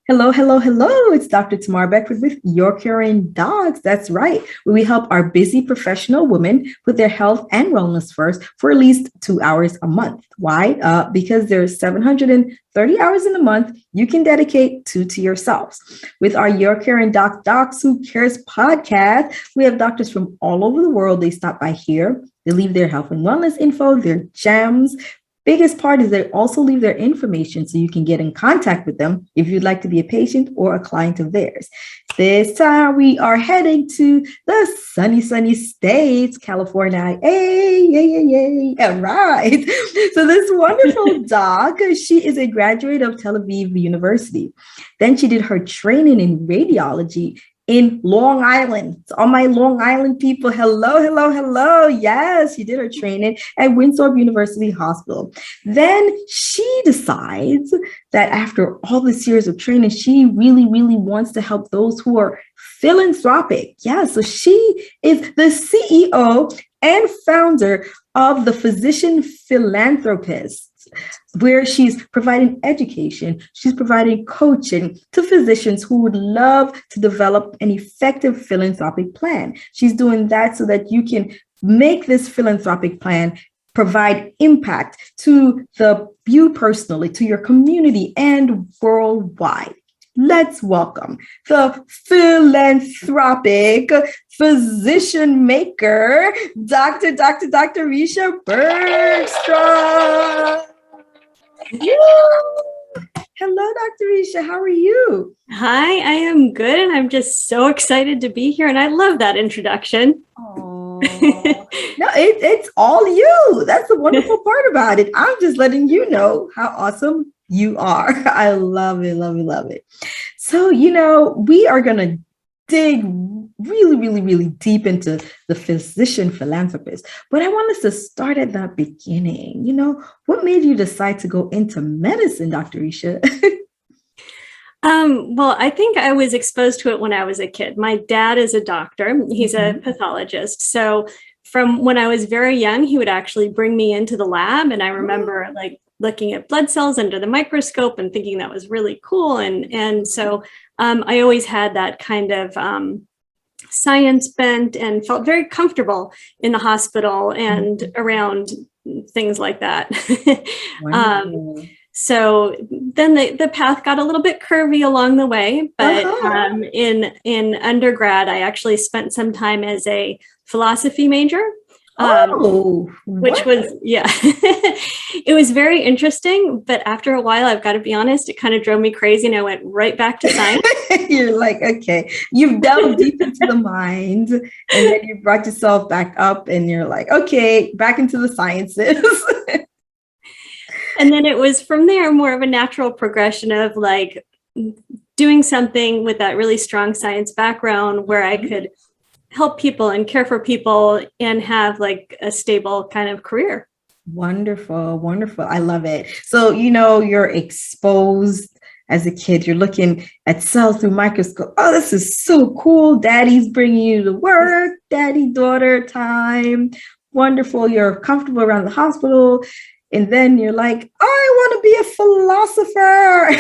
Hello, hello, hello. It's Dr. Tamar Beckford with Your Curing Dogs. That's right. Where we help our busy professional women put their health and wellness first for at least 2 hours a month. Why? Because there's 730 hours in a month you can dedicate to yourselves. With our Your Curing Docs Who Cares podcast, we have doctors from all over the world. They stop by here. They leave their health and wellness info, their gems. Biggest part is they also leave their information so you can get in contact with them if you'd like to be a patient or a client of theirs. This time we are heading to the sunny states, California. Hey, yay. All right. So this wonderful doc, she is a graduate of Tel Aviv University. Then she did her training in radiology in Long Island. So all my Long Island people, hello, hello, hello. Yes, she did her training at Windsor University Hospital. Then she decides that after all this years of training, she really, really wants to help those who are philanthropic. Yeah, so she is the CEO and founder of the Physician Philanthropist, where she's providing education, she's providing coaching to physicians who would love to develop an effective philanthropic plan. She's doing that so that you can make this philanthropic plan provide impact to you personally, to your community, and worldwide. Let's welcome the philanthropic physician maker, Dr. Recha Bergstrom. Hello, Dr. Recha. How are you? Hi, I am good. And I'm just so excited to be here. And I love that introduction. Oh, no, it's all you. That's the wonderful part about it. I'm just letting you know how awesome you are. I love it, love it, love it. So, we are going to dig really, really, really deep into the physician philanthropist. But I want us to start at the beginning. What made you decide to go into medicine, Dr. Recha? Well, I think I was exposed to it when I was a kid. My dad is a doctor. He's a pathologist. So from when I was very young, he would actually bring me into the lab. And I remember looking at blood cells under the microscope and thinking that was really cool. And so I always had that kind of science bent and felt very comfortable in the hospital and around things like that. So then the path got a little bit curvy along the way, but in undergrad, I actually spent some time as a philosophy major. Which was, it was very interesting. But after a while, I've got to be honest, it kind of drove me crazy. And I went right back to science. You're like, okay, you've delved deep into the mind and then you brought yourself back up and you're like, okay, back into the sciences. And then it was from there more of a natural progression of doing something with that really strong science background where I could help people and care for people and have a stable kind of career. Wonderful, wonderful. I love it. So, you're exposed as a kid, you're looking at cells through microscope. Oh, this is so cool. Daddy's bringing you to work, daddy-daughter time. Wonderful. You're comfortable around the hospital. And then you're like, I want to be a philosopher.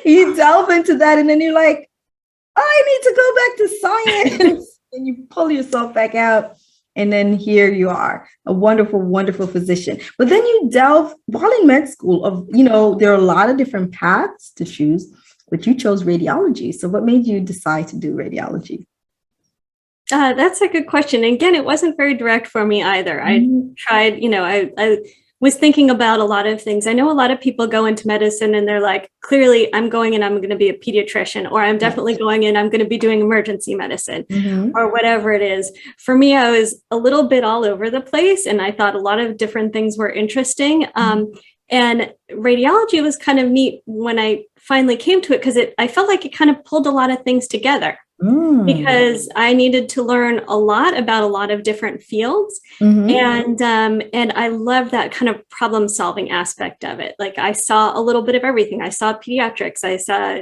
You delve into that and then you're like, I need to go back to science. And you pull yourself back out. And then here you are, a wonderful, wonderful physician. But then you delve, while in med school, there are a lot of different paths to choose, but you chose radiology. So what made you decide to do radiology? That's a good question. And again, it wasn't very direct for me either. I tried, I was thinking about a lot of things. I know a lot of people go into medicine and they're like, clearly I'm going in, I'm going to be a pediatrician, or I'm definitely going in, I'm going to be doing emergency medicine or whatever it is. For me, I was a little bit all over the place and I thought a lot of different things were interesting. And radiology was kind of neat when I finally came to it because I felt like it kind of pulled a lot of things together. Because I needed to learn a lot about a lot of different fields. And I love that kind of problem solving aspect of it. I saw a little bit of everything. I saw pediatrics, I saw,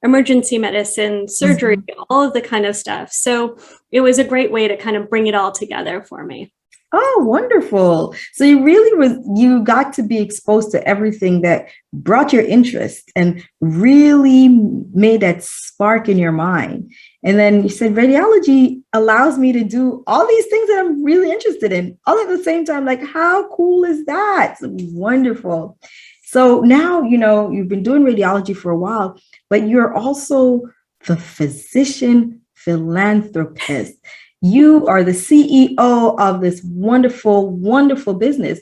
emergency medicine, surgery, all of the kind of stuff. So it was a great way to kind of bring it all together for me. Oh, wonderful. So you got to be exposed to everything that brought your interest and really made that spark in your mind. And then you said radiology allows me to do all these things that I'm really interested in, all at the same time. Like, how cool is that? It's wonderful. So now, you've been doing radiology for a while, but you're also the physician philanthropist. You are the CEO of this wonderful, wonderful business.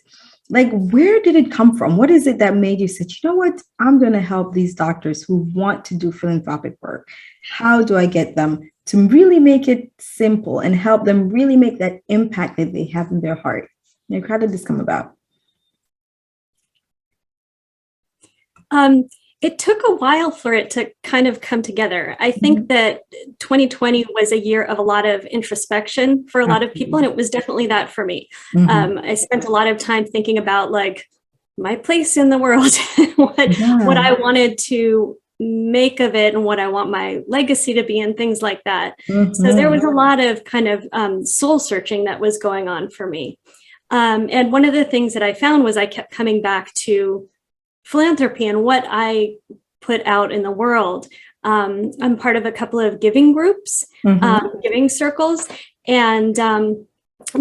Like, where did it come from? What is it that made you say, you know what? I'm going to help these doctors who want to do philanthropic work. How do I get them to really make it simple and help them really make that impact that they have in their heart? Like, how did this come about? It took a while for it to kind of come together. I think that 2020 was a year of a lot of introspection for a lot of people, and it was definitely that for me. I spent a lot of time thinking about like my place in the world, what I wanted to make of it and what I want my legacy to be and things like that. So there was a lot of kind of soul searching that was going on for me. And one of the things that I found was I kept coming back to philanthropy and what I put out in the world. I'm part of a couple of giving groups, giving circles. And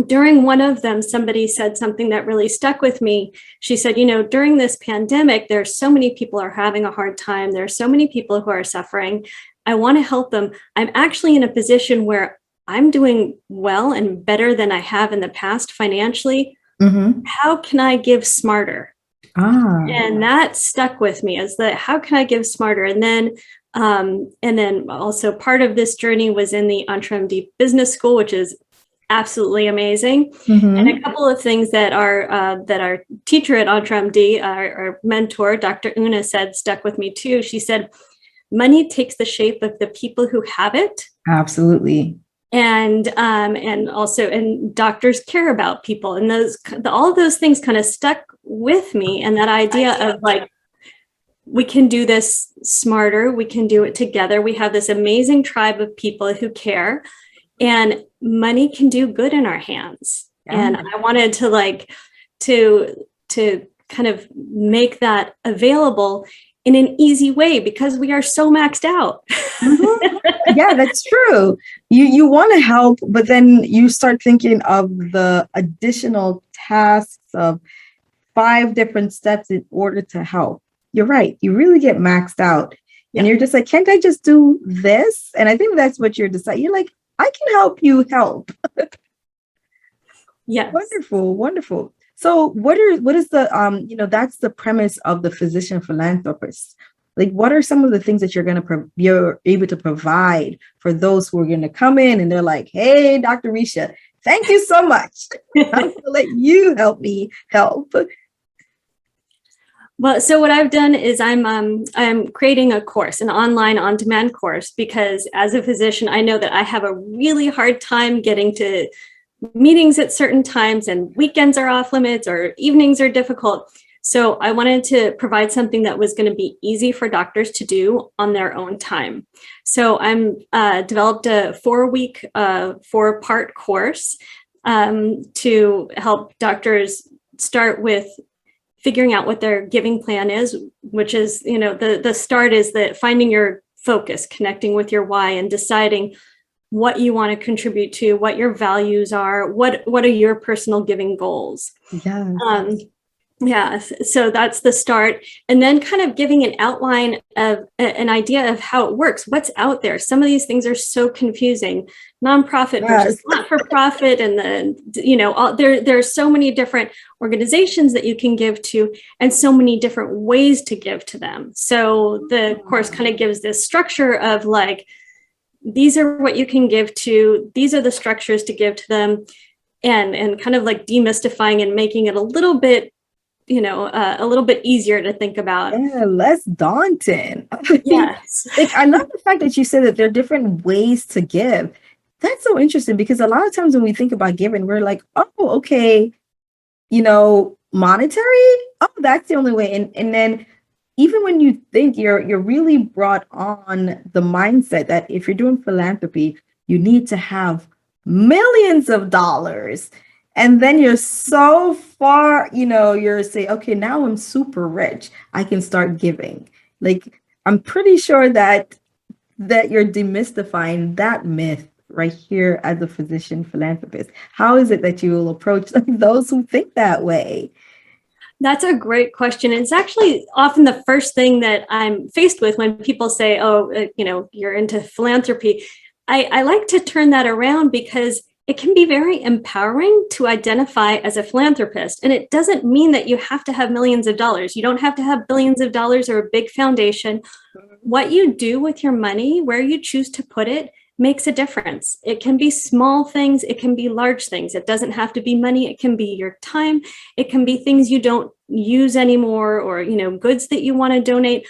during one of them, somebody said something that really stuck with me. She said, during this pandemic, there's so many people are having a hard time. There are so many people who are suffering. I want to help them. I'm actually in a position where I'm doing well and better than I have in the past financially. How can I give smarter? And that stuck with me as how can I give smarter? And then also part of this journey was in the EntreMD Business School, which is absolutely amazing. And a couple of things that our teacher at EntreMD, our mentor, Dr. Una, said stuck with me too. She said, money takes the shape of the people who have it. Absolutely. And doctors care about people, and all of those things kind of stuck with me. And that idea of like, we can do this smarter, we can do it together. We have this amazing tribe of people who care, and money can do good in our hands. And I wanted to kind of make that available in an easy way because we are so maxed out. Yeah, that's true. You want to help, but then you start thinking of the additional tasks of 5 different steps in order to help. You're right. You really get maxed out. And you're just like, can't I just do this? And I think that's what you're deciding. You're like, I can help you help. Yes. Wonderful, wonderful. So what is the that's the premise of the physician philanthropist. Like, what are some of the things that you're able to provide for those who are going to come in and they're like, hey, Dr. Recha, thank you so much. I'm going to let you help me help. Well, so what I've done is I'm creating a course, an online on-demand course, because as a physician, I know that I have a really hard time getting to meetings at certain times, and weekends are off limits or evenings are difficult. So I wanted to provide something that was going to be easy for doctors to do on their own time. So I'm developed a 4-week, 4-part course to help doctors start with figuring out what their giving plan is, which is, the start is that finding your focus, connecting with your why, and deciding what you want to contribute to, what your values are, what are your personal giving goals. So that's the start. And then kind of giving an outline of an idea of how it works, what's out there. Some of these things are so confusing, nonprofit versus not-for-profit. And then, there are so many different organizations that you can give to and so many different ways to give to them. So the course kind of gives this structure of like, these are what you can give to, these are the structures to give to them, and kind of like demystifying and making it a little bit easier to think about. Yeah, less daunting. Yes. I love the fact that you said that there are different ways to give. That's so interesting because a lot of times when we think about giving, we're like, oh, okay, monetary. Oh, that's the only way. And then even when you think you're really brought on the mindset that if you're doing philanthropy, you need to have millions of dollars. And then you're so far, you're saying, okay, now I'm super rich. I can start giving. Like, I'm pretty sure that you're demystifying that myth right here as a physician philanthropist. How is it that you will approach those who think that way? That's a great question. It's actually often the first thing that I'm faced with when people say, oh, you're into philanthropy. I like to turn that around because it can be very empowering to identify as a philanthropist. And it doesn't mean that you have to have millions of dollars. You don't have to have billions of dollars or a big foundation. What you do with your money, where you choose to put it, makes a difference. It can be small things, it can be large things. It doesn't have to be money, it can be your time, it can be things you don't use anymore, or goods that you want to donate.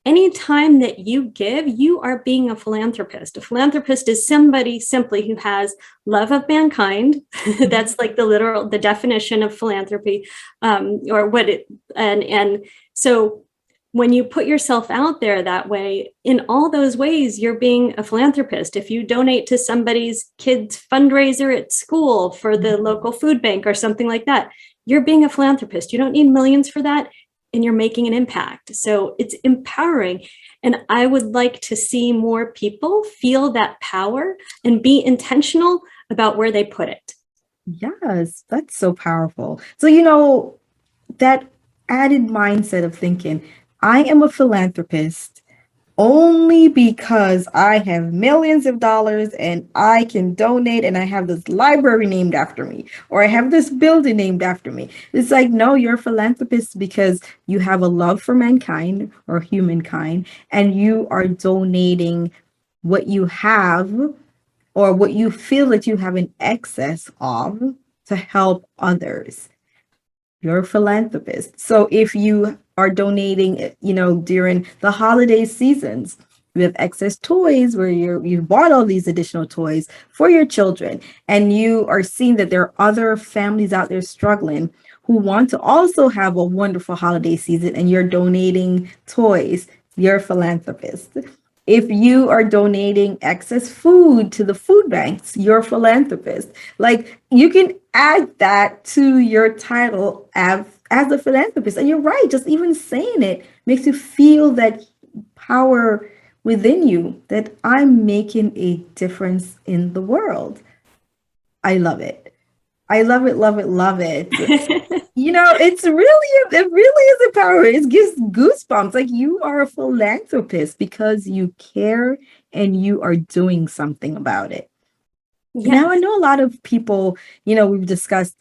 Anytime that you give, you are being a philanthropist. A philanthropist is somebody simply who has love of mankind. That's like the definition of philanthropy, or what it, and so when you put yourself out there that way, in all those ways, you're being a philanthropist. If you donate to somebody's kid's fundraiser at school for the local food bank or something like that, you're being a philanthropist. You don't need millions for that, and you're making an impact. So it's empowering. And I would like to see more people feel that power and be intentional about where they put it. Yes, that's so powerful. So, that added mindset of thinking, I am a philanthropist only because I have millions of dollars and I can donate and I have this library named after me or I have this building named after me. It's like, no, you're a philanthropist because you have a love for mankind or humankind and you are donating what you have or what you feel that you have an excess of to help others. You're a philanthropist. So if you are donating, during the holiday seasons, you have excess toys where you bought all these additional toys for your children, and you are seeing that there are other families out there struggling who want to also have a wonderful holiday season, and you're donating toys. You're a philanthropist. If you are donating excess food to the food banks, you're a philanthropist. Like, you can add that to your title as a philanthropist. And you're right, just even saying it makes you feel that power within you that I'm making a difference in the world. I love it. I love it, love it, love it. It really is empowering. It gives goosebumps. Like, you are a philanthropist because you care and you are doing something about it. Yes. Now, I know a lot of people, we've discussed,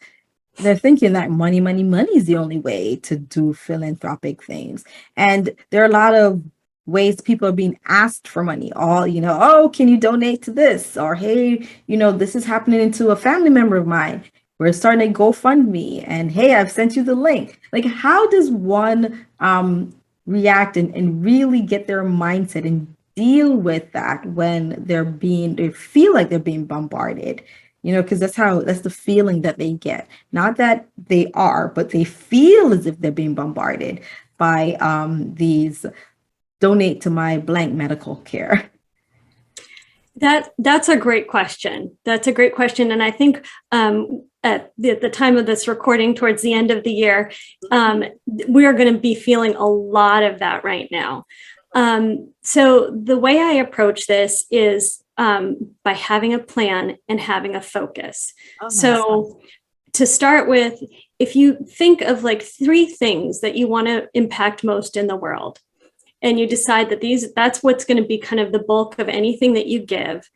they're thinking that money, money, money is the only way to do philanthropic things. And there are a lot of ways people are being asked for money. Oh, can you donate to this? Or, hey, this is happening to a family member of mine. We're starting a GoFundMe, and hey, I've sent you the link. Like, how does one react and really get their mindset and deal with that when they feel like they're being bombarded? Because that's the feeling that they get. Not that they are, but they feel as if they're being bombarded by these donate to my blank medical care. That's a great question. That's a great question. And I think at the time of this recording, towards the end of the year, we are going to be feeling a lot of that right now. So the way I approach this is by having a plan and having a focus. So to start with, if you think of like 3 things that you want to impact most in the world, and you decide that that's what's going to be kind of the bulk of anything that you give,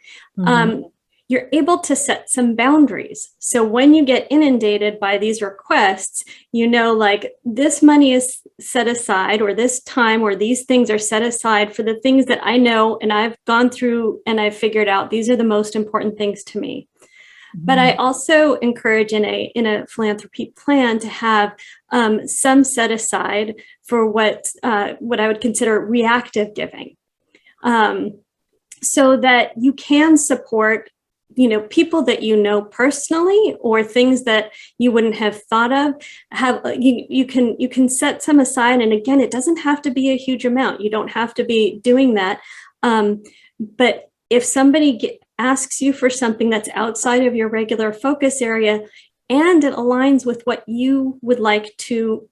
you're able to set some boundaries. So when you get inundated by these requests, like, this money is set aside, or this time, or these things are set aside for the things that I know and I've gone through and I've figured out these are the most important things to me. But I also encourage in a philanthropy plan to have some set aside for what I would consider reactive giving, so that you can support people that personally, or things that you wouldn't have thought of. You can set some aside, and again, it doesn't have to be a huge amount. You don't have to be doing that. But if somebody asks you for something that's outside of your regular focus area, and it aligns with what you would like to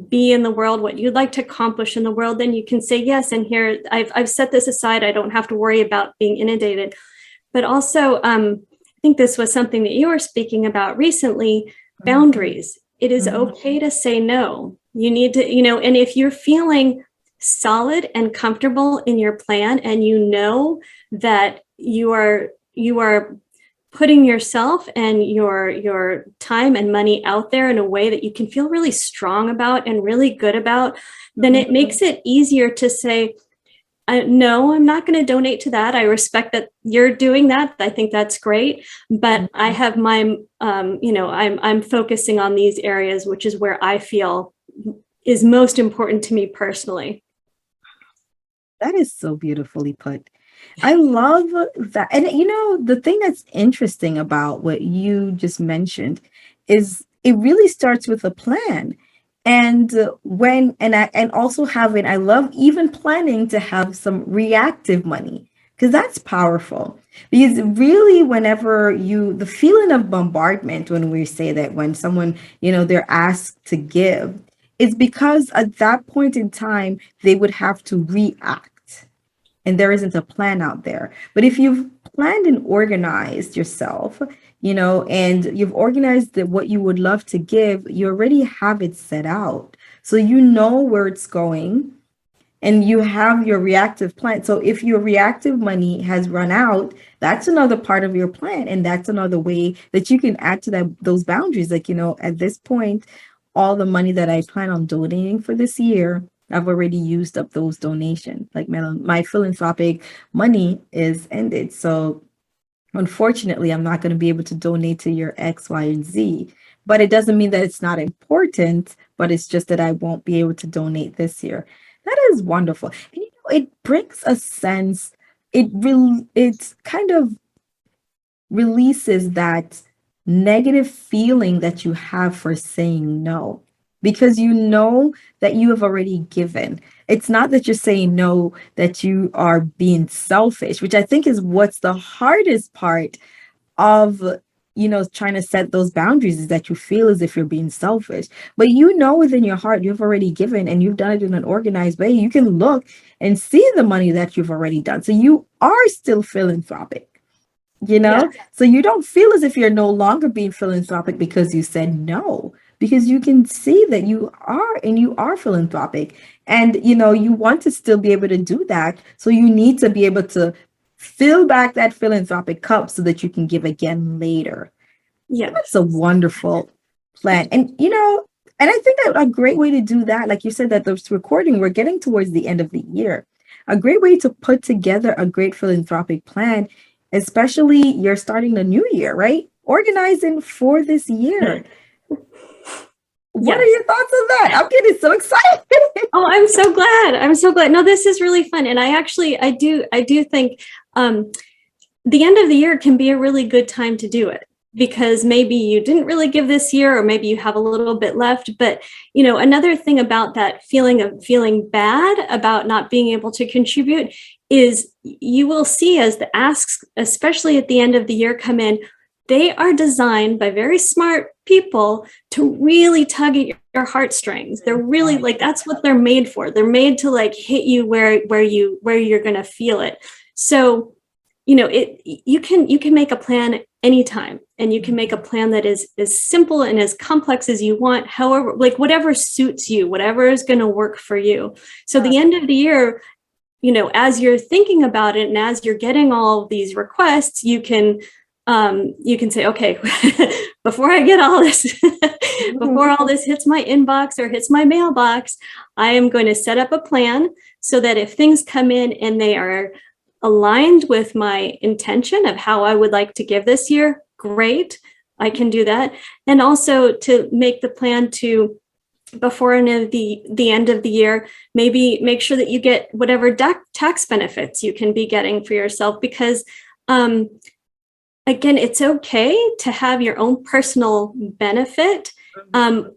be in the world, what you'd like to accomplish in the world, then you can say yes. And here I've set this aside. I don't have to worry about being inundated. But also, I think this was something that you were speaking about recently, boundaries. It is okay to say no. You need to, and if you're feeling solid and comfortable in your plan, and you know that you are putting yourself and your time and money out there in a way that you can feel really strong about and really good about, then it makes it easier to say, no, I'm not going to donate to that. I respect that you're doing that. I think that's great. But I have my, I'm focusing on these areas, which is where I feel is most important to me personally. That is so beautifully put. I love that. And the thing that's interesting about what you just mentioned is it really starts with a plan. And and also having, I love even planning to have some reactive money, because that's powerful. Because really, whenever the feeling of bombardment, when we say that, when someone, they're asked to give, it's because at that point in time, they would have to react, and there isn't a plan out there. But if you've planned and organized yourself, and you've organized what you would love to give, you already have it set out. So you know where it's going, and you have your reactive plan. So if your reactive money has run out, that's another part of your plan. And that's another way that you can add to those boundaries. Like, at this point, all the money that I plan on donating for this year, I've already used up those donations. Like my philanthropic money is ended. So unfortunately, I'm not going to be able to donate to your X, Y, and Z. But it doesn't mean that it's not important, but it's just that I won't be able to donate this year. That is wonderful. And it brings a sense, it's kind of releases that negative feeling that you have for saying no, because you know that you have already given. It's not that you're saying no, that you are being selfish, which I think is what's the hardest part of trying to set those boundaries, is that you feel as if you're being selfish. But within your heart you've already given, and you've done it in an organized way. You can look and see the money that you've already done. So you are still philanthropic. Yeah. So you don't feel as if you're no longer being philanthropic because you said no, because you can see that you are philanthropic, and you want to still be able to do that. So you need to be able to fill back that philanthropic cup so that you can give again later. Yeah. That's a wonderful plan. And and I think that a great way to do that, like you said, that this recording, we're getting towards the end of the year. A great way to put together a great philanthropic plan, especially you're starting the new year, right? Organizing for this year. What are your thoughts on that? I'm getting so excited. Oh, I'm so glad. I'm so glad. No, this is really fun. And I do think the end of the year can be a really good time to do it, because maybe you didn't really give this year, or maybe you have a little bit left. But, another thing about that feeling of feeling bad about not being able to contribute is you will see, as the asks, especially at the end of the year, come in, they are designed by very smart people to really tug at your heartstrings. They're really that's what they're made for. They're made to hit you where you're going to feel it. So, you can make a plan anytime, and you can make a plan that is as simple and as complex as you want. However, whatever suits you, whatever is going to work for you. So the end of the year, as you're thinking about it, and as you're getting all of these requests, you can say, okay, before I get all this, before all this hits my inbox or hits my mailbox, I am going to set up a plan so that if things come in and they are aligned with my intention of how I would like to give this year, great, I can do that. And also to make the plan to, before the end of the year, maybe make sure that you get whatever tax benefits you can be getting for yourself, because again, it's okay to have your own personal benefit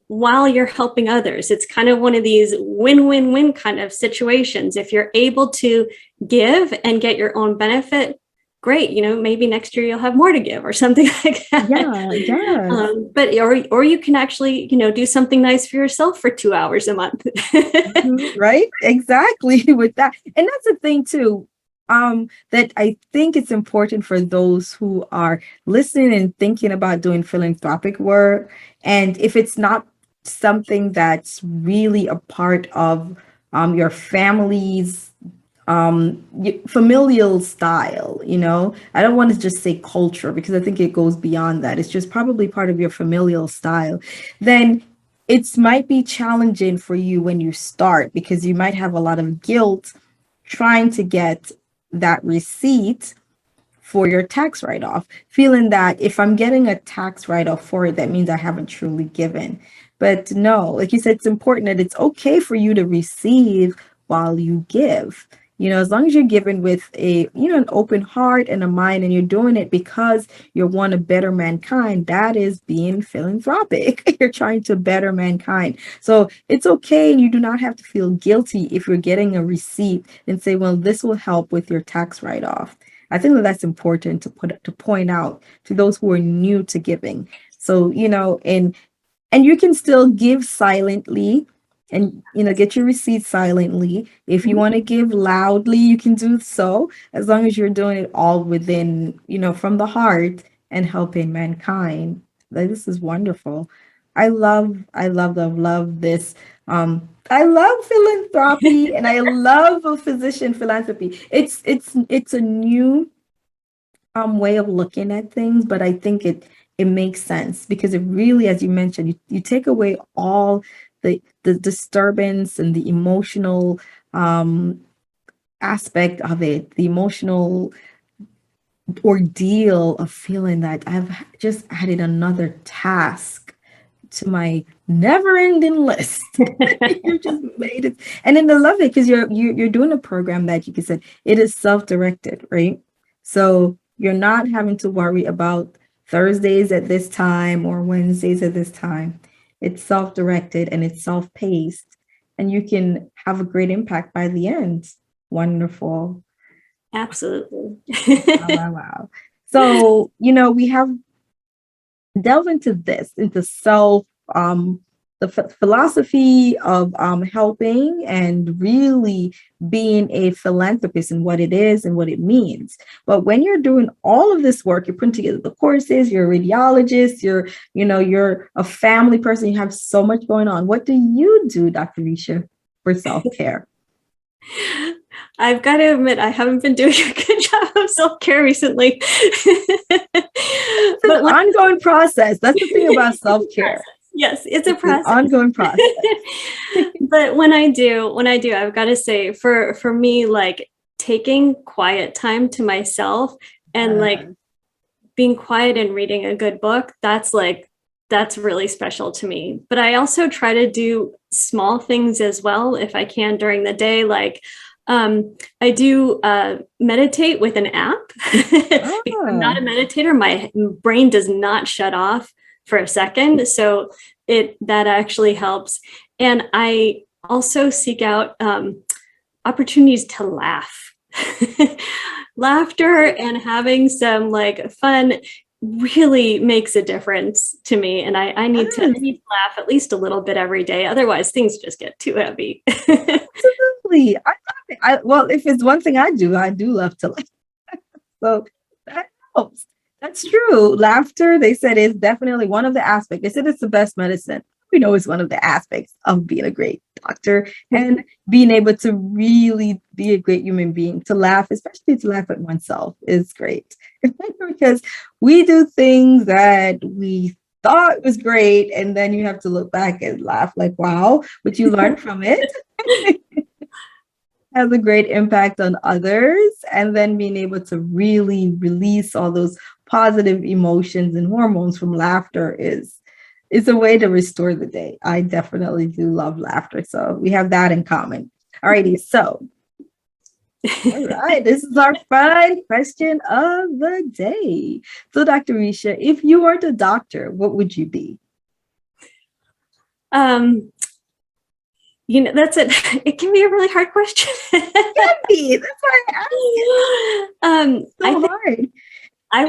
while you're helping others. It's kind of one of these win-win-win kind of situations. If you're able to give and get your own benefit, great, maybe next year you'll have more to give or something like that. Yeah, yes. But or you can actually, do something nice for yourself for 2 hours a month. Right? Exactly with that. And that's the thing too. That I think it's important for those who are listening and thinking about doing philanthropic work. And if it's not something that's really a part of your family's familial style, I don't want to just say culture because I think it goes beyond that. It's just probably part of your familial style. Then it might be challenging for you when you start because you might have a lot of guilt trying to get that receipt for your tax write-off, feeling that if I'm getting a tax write-off for it, that means I haven't truly given. But no, like you said, it's important that it's okay for you to receive while you give. As long as you're giving with an open heart and a mind, and you're doing it because you want to better mankind, that is being philanthropic. You're trying to better mankind. So it's okay, and you do not have to feel guilty if you're getting a receipt and say, well, this will help with your tax write-off. I think that's important to point out to those who are new to giving. So, and you can still give silently and get your receipts silently. If you want to give loudly, you can do so, as long as you're doing it all within, from the heart and helping mankind. This is wonderful. I love this. I love philanthropy and I love a physician philanthropy. It's a new way of looking at things, but I think it makes sense because it really, as you mentioned, you take away all the disturbance and the emotional aspect of it, the emotional ordeal of feeling that I've just added another task to my never-ending list. You just made it, and then I love it because you're doing a program that you can say it is self-directed, right? So you're not having to worry about Thursdays at this time or Wednesdays at this time. It's self-directed and it's self-paced, and you can have a great impact by the end. Wonderful. Absolutely. Wow. So, we have delve into this, into self, the philosophy of helping and really being a philanthropist and what it is and what it means. But when you're doing all of this work, you're putting together the courses, you're a radiologist, you're a family person, you have so much going on. What do you do, Dr. Recha, for self-care? I've got to admit, I haven't been doing a good job of self-care recently. It's an ongoing process. That's the thing about self-care. Yes, it's a process. An ongoing process. But when I do, I've got to say, for me, like taking quiet time to myself and like being quiet and reading a good book, that's really special to me. But I also try to do small things as well if I can during the day, like I do meditate with an app. Because I'm not a meditator. My brain does not shut off for a second. So that actually helps. And I also seek out opportunities to laugh. Laughter and having some like fun really makes a difference to me. And I need to laugh at least a little bit every day. Otherwise, things just get too heavy. Absolutely. Well, if it's one thing I do love to laugh. So that helps. That's true. Laughter, they said, is definitely one of the aspects. They said it's the best medicine. We know it's one of the aspects of being a great doctor and being able to really be a great human being. To laugh, especially to laugh at oneself, is great. Because we do things that we thought was great, and then you have to look back and laugh like, wow, but you learn from it. Has a great impact on others, and then being able to really release all those positive emotions and hormones from laughter is a way to restore the day. I definitely do love laughter, so we have that in common. All righty, so all right, this is our fun question of the day. So, Dr. Recha, if you weren't a doctor, what would you be? That's it. It can be a really hard question. It can be. That's why I asked. So hard. I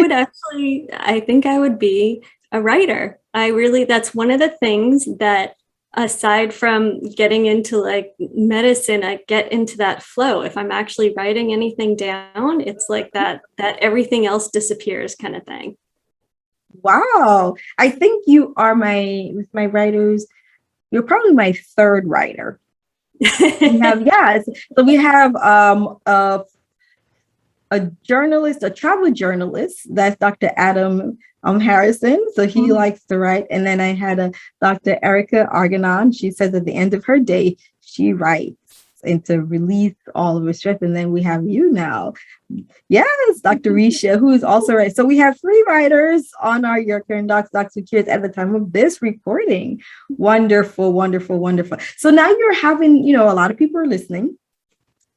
think I would be a writer. That's one of the things that, aside from getting into like medicine, I get into that flow. If I'm actually writing anything down, it's like that everything else disappears kind of thing. Wow. I think you are with my writers, you're probably my third writer. So we have a journalist, a travel journalist. That's Dr. Adam Harrison. So he likes to write. And then I had a Dr. Recha Bergstrom. She says at the end of her day, she writes and to release all of her stress. And then we have you now. Yes, Dr. Recha, who is also right. So we have 3 writers on our Your Caring Docs Who Cares at the time of this recording. Wonderful, wonderful, wonderful. So now you're having, a lot of people are listening.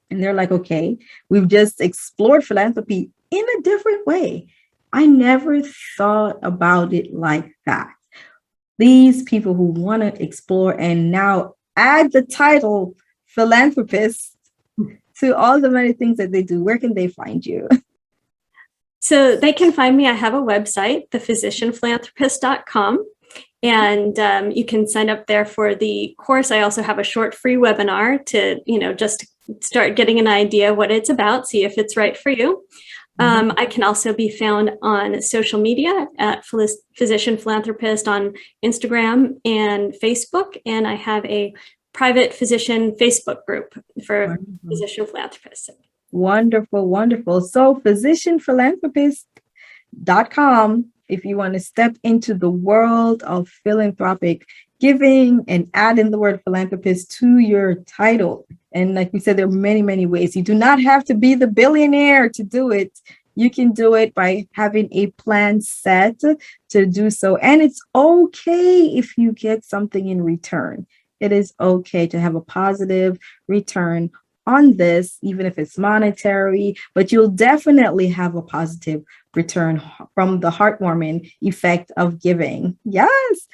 And they're like, okay, we've just explored philanthropy in a different way. I never thought about it like that. These people who want to explore and now add the title philanthropist to all the many things that they do, where can they find you? So they can find me. I have a website, thephysicianphilanthropist.com. And you can sign up there for the course. I also have a short free webinar to, just start getting an idea what it's about, see if it's right for you. I can also be found on social media at Physician Philanthropist on Instagram and Facebook. And I have a private physician Facebook group for Physician Philanthropists. Wonderful, wonderful. So physicianphilanthropist.com if you want to step into the world of philanthropic giving and add in the word philanthropist to your title. And like we said, there are many, many ways. You do not have to be the billionaire to do it. You can do it by having a plan set to do so. And it's okay if you get something in return. It is okay to have a positive return on this, even if it's monetary, but you'll definitely have a positive return from the heartwarming effect of giving. Yes.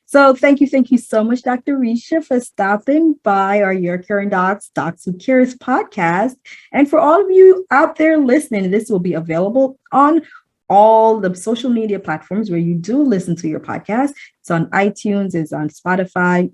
So thank you so much, Dr. Recha, for stopping by our Your Caring Docs Who Cares podcast. And for all of you out there listening, this will be available on all the social media platforms where you do listen to your podcast. It's on iTunes, it's on Spotify,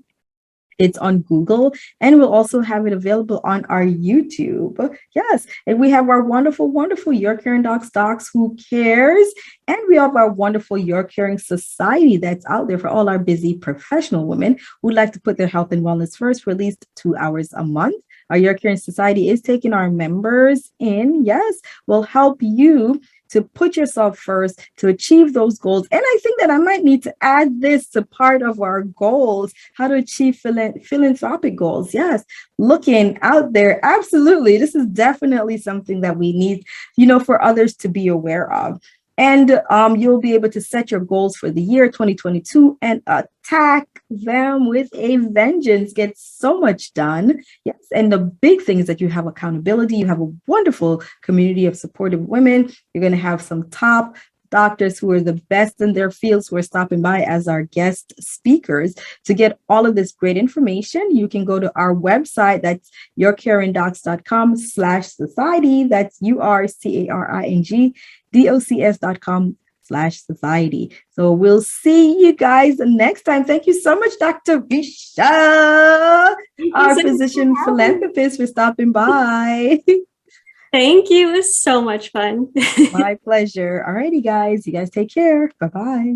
it's on Google, and we'll also have it available on our YouTube. Yes, and we have our wonderful, wonderful Your Caring Docs Who Cares, and we have our wonderful Your Caring Society that's out there for all our busy professional women who'd like to put their health and wellness first for at least 2 hours a month. Our Your Caring Society is taking our members in. Yes, will help you to put yourself first, to achieve those goals. And I think that I might need to add this to part of our goals, how to achieve philanthropic goals. Yes, looking out there. Absolutely. This is definitely something that we need, for others to be aware of. And you'll be able to set your goals for the year 2022 and attack them with a vengeance. Get so much done. Yes. And the big thing is that you have accountability. You have a wonderful community of supportive women. You're going to have some top doctors who are the best in their fields who are stopping by as our guest speakers. To get all of this great information, you can go to our website. That's yourcaringdocs.com/society. That's URCARINGDOCS.com/society. So we'll see you guys next time. Thank you so much, Dr. Recha, our physician philanthropist, for stopping by. Thank you. It was so much fun. My pleasure. All righty, guys. You guys take care. Bye-bye.